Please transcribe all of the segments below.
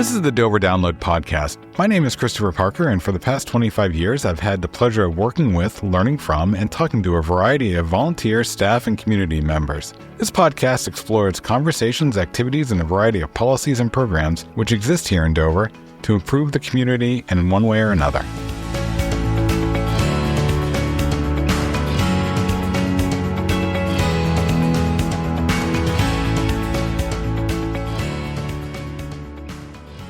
This is the Dover Download Podcast. My name is Christopher Parker, and for the past 25 years, I've had the pleasure of working with, learning from, and talking to a variety of volunteer, staff, and community members. This podcast explores conversations, activities, and a variety of policies and programs which exist here in Dover to improve the community in one way or another.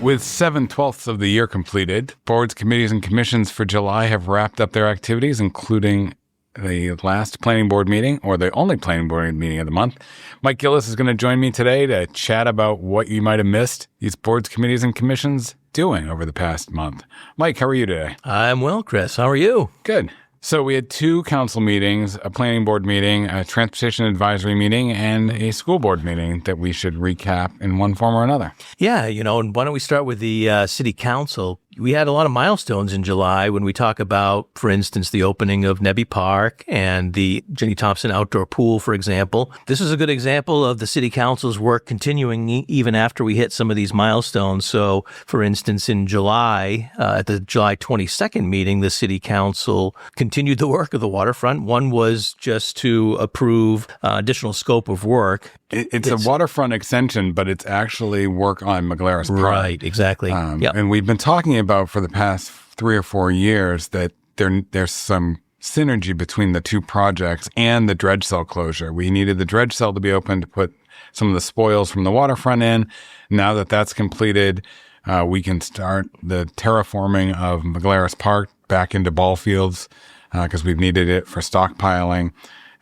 With 7/12 of the year completed, boards, committees, and commissions for July have wrapped up their activities, including the last planning board meeting, or the only planning board meeting of the month. Mike Gillis is going to join me today to chat about what you might have missed these boards, committees, and commissions doing over the past month. Mike, how are you today? I'm well, Chris. How are you? Good. So we had two council meetings, a planning board meeting, a transportation advisory meeting, and a school board meeting that we should recap in one form or another. Yeah, and why don't we start with the city council? We had a lot of milestones in July when we talk about, for instance, the opening of Nebby Park and the Jenny Thompson outdoor pool, for example. This is a good example of the city council's work continuing even after we hit some of these milestones. So, for instance, in July, at the July 22nd meeting, the city council continued the work of the waterfront. One was just to approve additional scope of work. It's a waterfront extension, but it's actually work on Maglaras Park. Right, exactly. Yep. And we've been talking about for the past 3 or 4 years that there's some synergy between the two projects and the dredge cell closure. We needed the dredge cell to be open to put some of the spoils from the waterfront in. Now that that's completed, we can start the terraforming of Maglaras Park back into ball fields because we've needed it for stockpiling.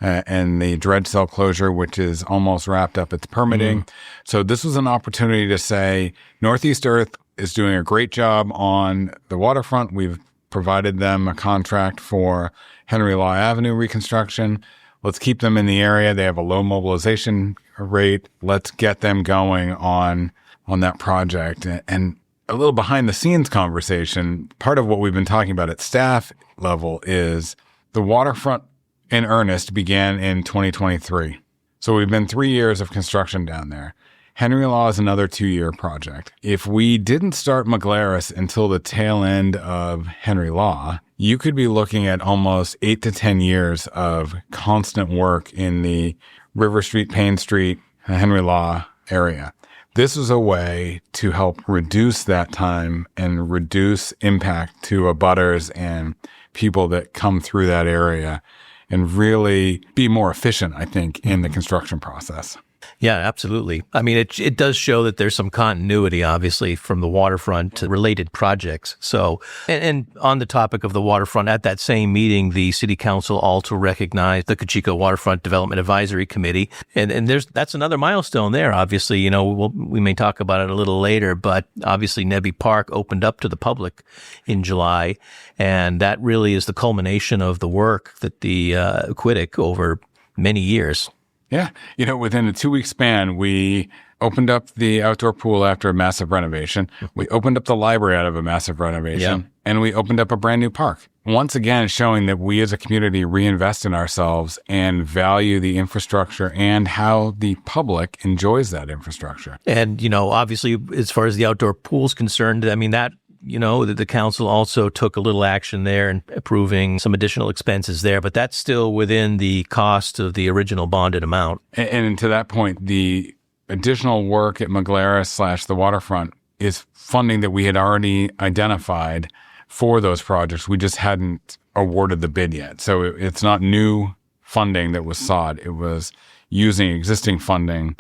And the dredge cell closure, which is almost wrapped up its permitting. So this was an opportunity to say Northeast Earth is doing a great job on the waterfront. We've provided them a contract for Henry Law Avenue reconstruction. Let's keep them in the area. They have a low mobilization rate. Let's get them going on that project. And a little behind the scenes conversation, part of what we've been talking about at staff level is the waterfront in earnest began in 2023. So we've been 3 years of construction down there. Henry Law is another 2-year project. If we didn't start Maglaras until the tail end of Henry Law, you could be looking at almost 8 to 10 years of constant work in the River Street, Payne Street, Henry Law area. This is a way to help reduce that time and reduce impact to abutters and people that come through that area, and really be more efficient, I think, in the construction process. Yeah, absolutely. I mean, it does show that there's some continuity, obviously, from the waterfront to related projects. So, and on the topic of the waterfront, at that same meeting, the city council also recognized the Cochecho Waterfront Development Advisory Committee. And that's another milestone there. Obviously, we may talk about it a little later, but obviously Nebby Park opened up to the public in July. And that really is the culmination of the work that the Quiddick over many years. Yeah. Within a 2-week span, we opened up the outdoor pool after a massive renovation. We opened up the library out of a massive renovation. And we opened up a brand new park. Once again, showing that we as a community reinvest in ourselves and value the infrastructure and how the public enjoys that infrastructure. And, obviously, as far as the outdoor pool is concerned, I mean, that the council also took a little action there and approving some additional expenses there, but that's still within the cost of the original bonded amount. And to that point, the additional work at Maglaras / the waterfront is funding that we had already identified for those projects. We just hadn't awarded the bid yet. So it's not new funding that was sought. It was using existing funding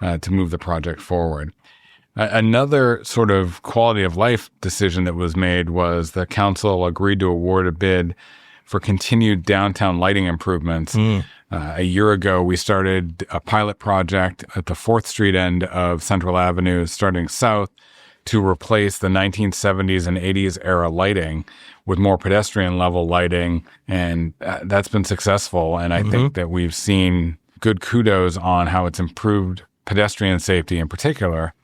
to move the project forward. Another sort of quality of life decision that was made was the council agreed to award a bid for continued downtown lighting improvements. A year ago, we started a pilot project at the 4th Street end of Central Avenue, starting south, to replace the 1970s and 80s era lighting with more pedestrian-level lighting. And that's been successful. And I think that we've seen good kudos on how it's improved pedestrian safety in particular.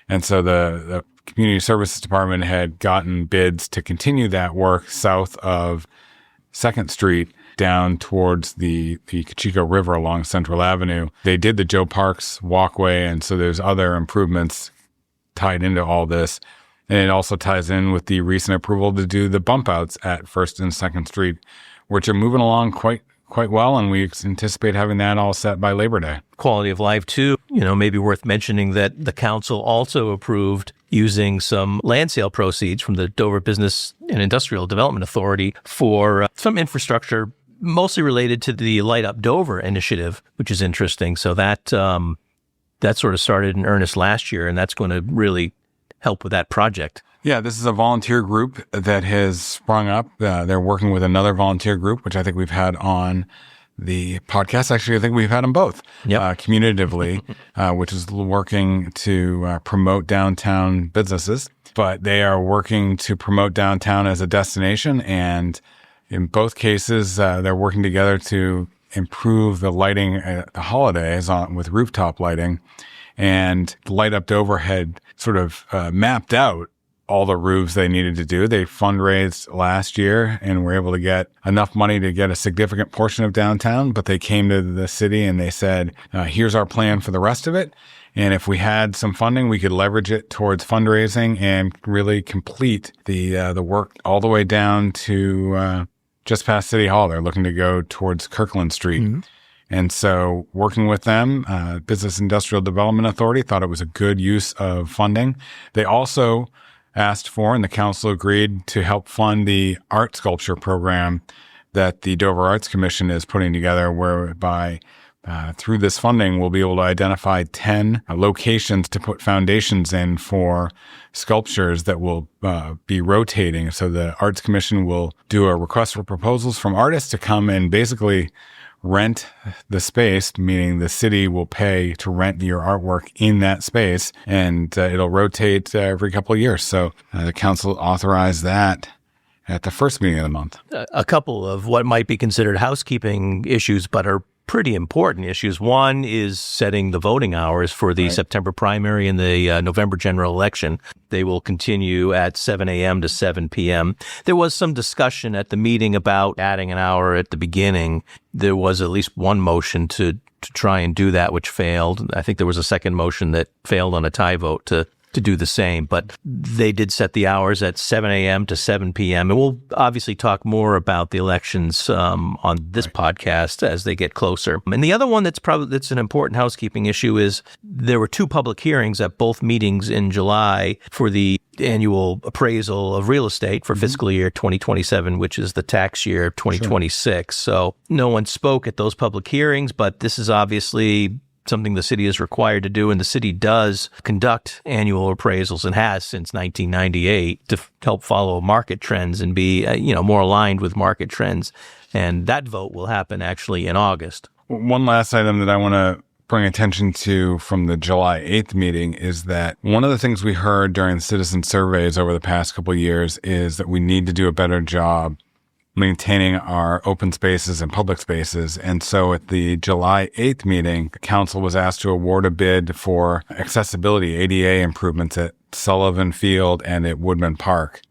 And so the Community Services Department had gotten bids to continue that work south of 2nd Street down towards the Cochecho River along Central Avenue. They did the Joe Parks walkway, and so there's other improvements tied into all this. And it also ties in with the recent approval to do the bump outs at 1st and 2nd Street, which are moving along quite well, and we anticipate having that all set by Labor Day. Quality of life, too. Maybe worth mentioning that the council also approved using some land sale proceeds from the Dover Business and Industrial Development Authority for some infrastructure, mostly related to the Light Up Dover initiative, which is interesting. So that sort of started in earnest last year, and that's going to really help with that project. Yeah, this is a volunteer group that has sprung up. They're working with another volunteer group, which I think we've had on the podcast. Actually, I think we've had them both, commutatively, which is working to promote downtown businesses. But they are working to promote downtown as a destination. And in both cases, they're working together to improve the lighting at the holidays with rooftop lighting. And Light Up Dover had sort of mapped out all the roofs they needed to do. They fundraised last year and were able to get enough money to get a significant portion of downtown, but they came to the city and they said, here's our plan for the rest of it. And if we had some funding, we could leverage it towards fundraising and really complete the work all the way down to just past City Hall. They're looking to go towards Kirkland Street. Mm-hmm. And so working with them, Business Industrial Development Authority thought it was a good use of funding. They also asked for, and the council agreed to help fund the art sculpture program that the Dover Arts Commission is putting together, whereby through this funding, we'll be able to identify 10 locations to put foundations in for sculptures that will be rotating. So the Arts Commission will do a request for proposals from artists to come and basically rent the space, meaning the city will pay to rent your artwork in that space, and it'll rotate every couple of years. So the council authorized that at the first meeting of the month. A couple of what might be considered housekeeping issues, but are pretty important issues. One is setting the voting hours for the September primary and the November general election. They will continue at 7 a.m. to 7 p.m. There was some discussion at the meeting about adding an hour at the beginning. There was at least one motion to try and do that, which failed. I think there was a second motion that failed on a tie vote to do the same, but they did set the hours at 7 a.m. to 7 p.m. And we'll obviously talk more about the elections on this podcast as they get closer. And the other one that's an important housekeeping issue is there were 2 public hearings at both meetings in July for the annual appraisal of real estate for fiscal year 2027, which is the tax year 2026. Sure. So no one spoke at those public hearings, but this is obviously something the city is required to do, and the city does conduct annual appraisals and has since 1998 to help follow market trends and be more aligned with market trends. And that vote will happen actually in August. One last item that I want to bring attention to from the July 8th meeting is that one of the things we heard during citizen surveys over the past couple of years is that we need to do a better job maintaining our open spaces and public spaces. And so at the July 8th meeting, the council was asked to award a bid for accessibility ADA improvements at Sullivan Field and at Woodland Park.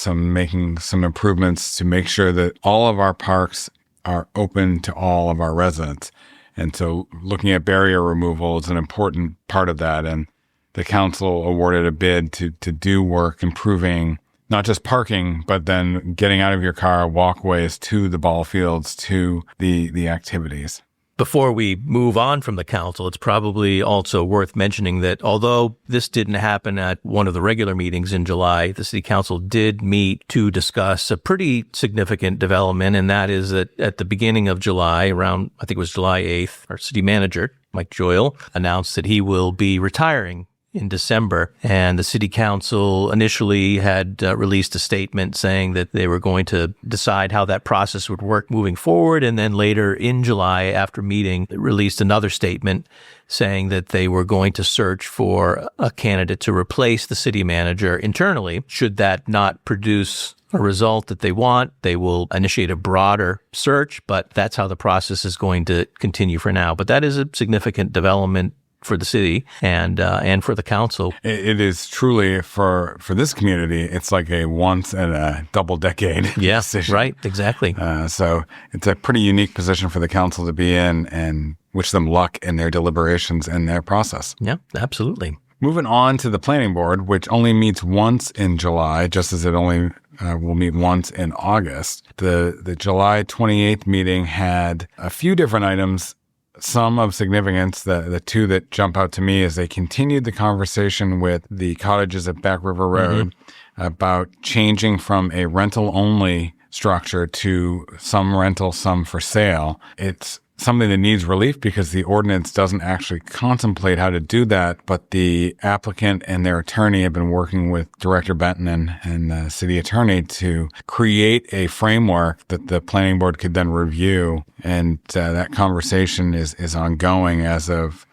Making some improvements to make sure that all of our parks are open to all of our residents. And so looking at barrier removal is an important part of that. And the council awarded a bid to do work improving not just parking, but then getting out of your car, walkways to the ball fields, to the activities. Before we move on from the council, it's probably also worth mentioning that although this didn't happen at one of the regular meetings in July, the city council did meet to discuss a pretty significant development, and that is that at the beginning of July, around, I think it was July 8th, our city manager, Mike Joyal, announced that he will be retiring in December. And the city council initially had released a statement saying that they were going to decide how that process would work moving forward. And then later in July, after meeting, released another statement saying that they were going to search for a candidate to replace the city manager internally. Should that not produce a result that they want, they will initiate a broader search, but that's how the process is going to continue for now. But that is a significant development for the city and for the council. It is truly for this community. It's like a once in a double decade decision. Right, exactly. So it's a pretty unique position for the council to be in, and wish them luck in their deliberations and their process. Yeah, absolutely. Moving on to the planning board, which only meets once in July, just as it only will meet once in August. The July 28th meeting had a few different items, some of significance. The two that jump out to me is they continued the conversation with the cottages at Back River Road about changing from a rental-only structure to some rental, some for sale. It's something that needs relief because the ordinance doesn't actually contemplate how to do that, but the applicant and their attorney have been working with Director Benton and the city attorney to create a framework that the planning board could then review. And that conversation is ongoing as of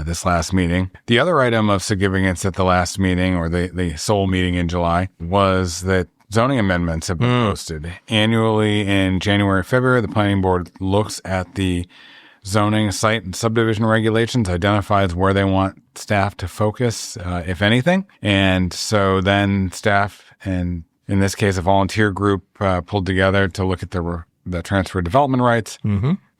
this last meeting. The other item of significance at the last meeting, or the sole meeting in July, was that zoning amendments have been posted. Annually in January, February, the planning board looks at the zoning, site, and subdivision regulations, identifies where they want staff to focus, if anything. And so then staff, and in this case, a volunteer group pulled together to look at the transfer of development rights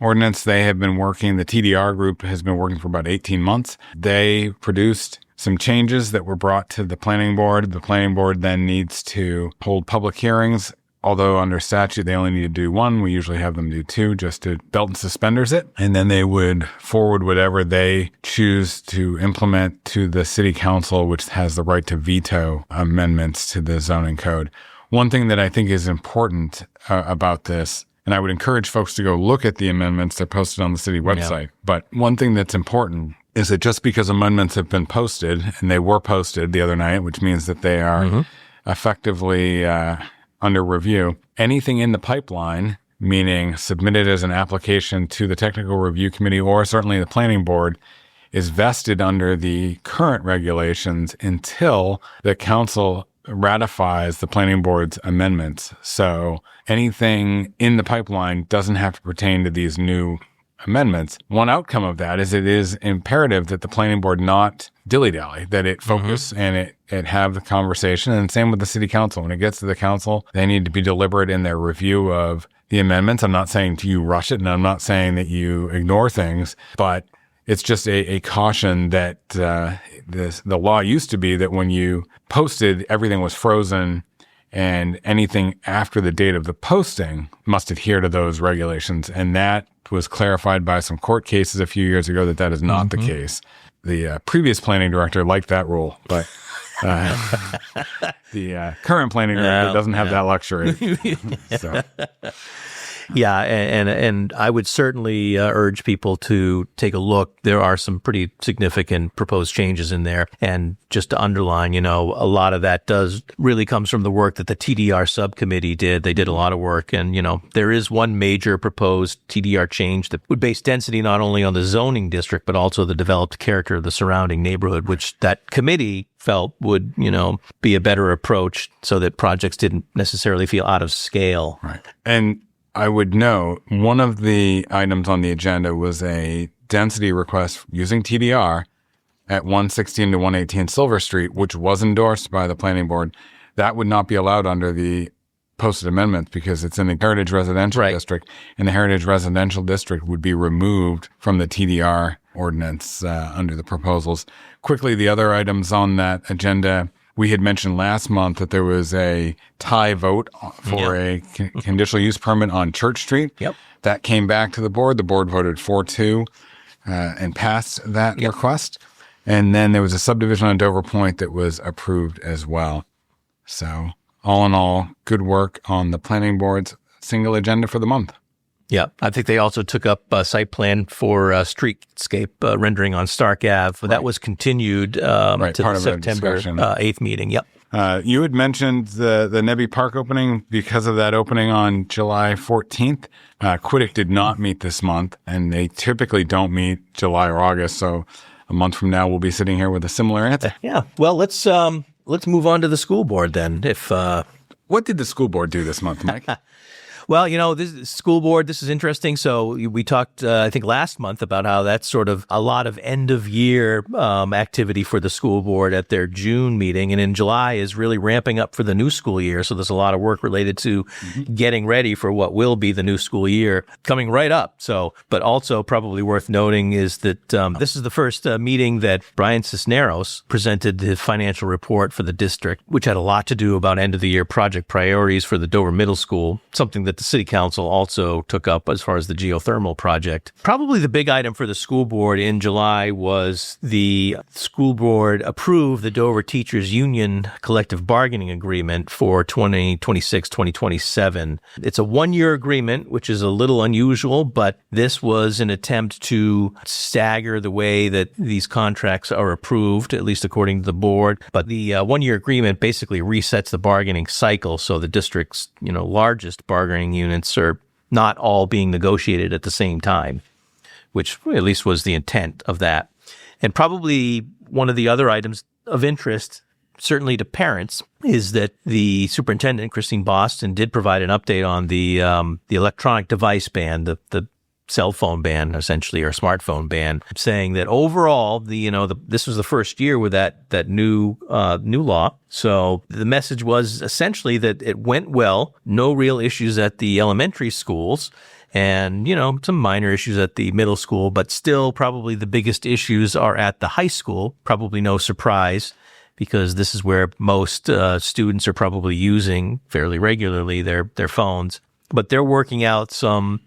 ordinance. They have been working, the TDR group has been working for about 18 months. They produced some changes that were brought to the planning board. The planning board then needs to hold public hearings. Although under statute, they only need to do one. We usually have them do two just to belt and suspenders it. And then they would forward whatever they choose to implement to the city council, which has the right to veto amendments to the zoning code. One thing that I think is important about this, and I would encourage folks to go look at the amendments. They're posted on the city website. But one thing that's important is that just because amendments have been posted, and they were posted the other night, which means that they are effectively under review, anything in the pipeline, meaning submitted as an application to the technical review committee or certainly the planning board, is vested under the current regulations until the council ratifies the planning board's amendments. So anything in the pipeline doesn't have to pertain to these new amendments. One outcome of that is it is imperative that the planning board not dilly-dally, that it focus and it have the conversation. And same with the city council. When it gets to the council, they need to be deliberate in their review of the amendments. I'm not saying you rush it, and I'm not saying that you ignore things, but it's just a caution that the law used to be that when you posted, everything was frozen, and anything after the date of the posting must adhere to those regulations. And that was clarified by some court cases a few years ago that is not the case. The previous planning director liked that rule, but the current planning director doesn't have that luxury. So. Yeah, and I would certainly urge people to take a look. There are some pretty significant proposed changes in there. And just to underline, a lot of that really comes from the work that the TDR subcommittee did. They did a lot of work. And, there is one major proposed TDR change that would base density not only on the zoning district, but also the developed character of the surrounding neighborhood, which that committee felt would, be a better approach so that projects didn't necessarily feel out of scale. Right. And I would note one of the items on the agenda was a density request using TDR at 116 to 118 Silver Street, which was endorsed by the planning board. That would not be allowed under the posted amendments because it's in the Heritage Residential District, and the Heritage Residential District would be removed from the TDR ordinance under the proposals. Quickly, the other items on that agenda, we had mentioned last month that there was a tie vote for a conditional use permit on Church Street. Yep. That came back to the board. The board voted 4-2 and passed that request. And then there was a subdivision on Dover Point that was approved as well. So all in all, good work on the planning board's single agenda for the month. Yeah, I think they also took up a site plan for streetscape rendering on Stark Ave. That was continued to the September 8th meeting. Yep. You had mentioned the Nebby Park opening because of that opening on July 14th. Quiddick did not meet this month, and they typically don't meet July or August. So a month from now, we'll be sitting here with a similar answer. Yeah. Well, let's move on to the school board then. What did the school board do this month, Mike? Well, this school board, this is interesting. So we talked, I think, last month about how that's sort of a lot of end of year activity for the school board at their June meeting. And in July is really ramping up for the new school year. So there's a lot of work related to getting ready for what will be the new school year coming right up. So, but also probably worth noting is that this is the first meeting that Brian Cisneros presented his financial report for the district, which had a lot to do about end of the year project priorities for the Dover Middle School, something that the city council also took up as far as the geothermal project. Probably the big item for the school board in July was the school board approved the Dover Teachers Union collective bargaining agreement for 2026-2027. It's a one-year agreement, which is a little unusual, but this was an attempt to stagger the way that these contracts are approved, at least according to the board. But the one-year agreement basically resets the bargaining cycle, so the district's largest bargaining units are not all being negotiated at the same time, which at least was the intent of that. And probably one of the other items of interest, certainly to parents, is that the superintendent, Christine Boston, did provide an update on the electronic device ban, the cell phone ban, essentially, or smartphone ban, saying that overall, this was the first year with that new law. So the message was essentially that it went well, no real issues at the elementary schools, and, some minor issues at the middle school, but still probably the biggest issues are at the high school. Probably no surprise, because this is where most students are probably using fairly regularly their phones. But they're working out some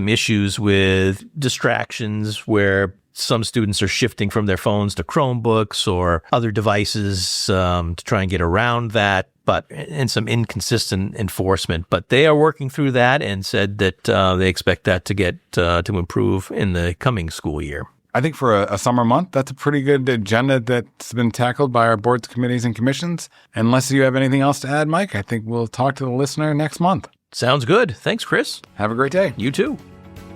issues with distractions where some students are shifting from their phones to Chromebooks or other devices to try and get around that, and some inconsistent enforcement. But they are working through that and said that they expect that to get to improve in the coming school year. I think for a summer month, that's a pretty good agenda that's been tackled by our boards, committees, and commissions. Unless you have anything else to add, Mike, I think we'll talk to the listener next month. Sounds good. Thanks, Chris. Have a great day. You too.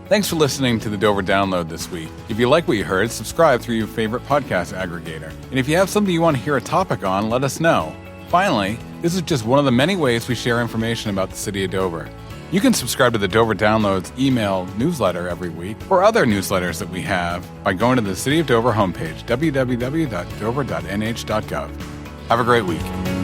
Thanks for listening to the Dover Download this week. If you like what you heard, subscribe through your favorite podcast aggregator. And if you have something you want to hear a topic on, let us know. Finally, this is just one of the many ways we share information about the city of Dover. You can subscribe to the Dover Downloads email newsletter every week or other newsletters that we have by going to the City of Dover homepage, www.dover.nh.gov. Have a great week.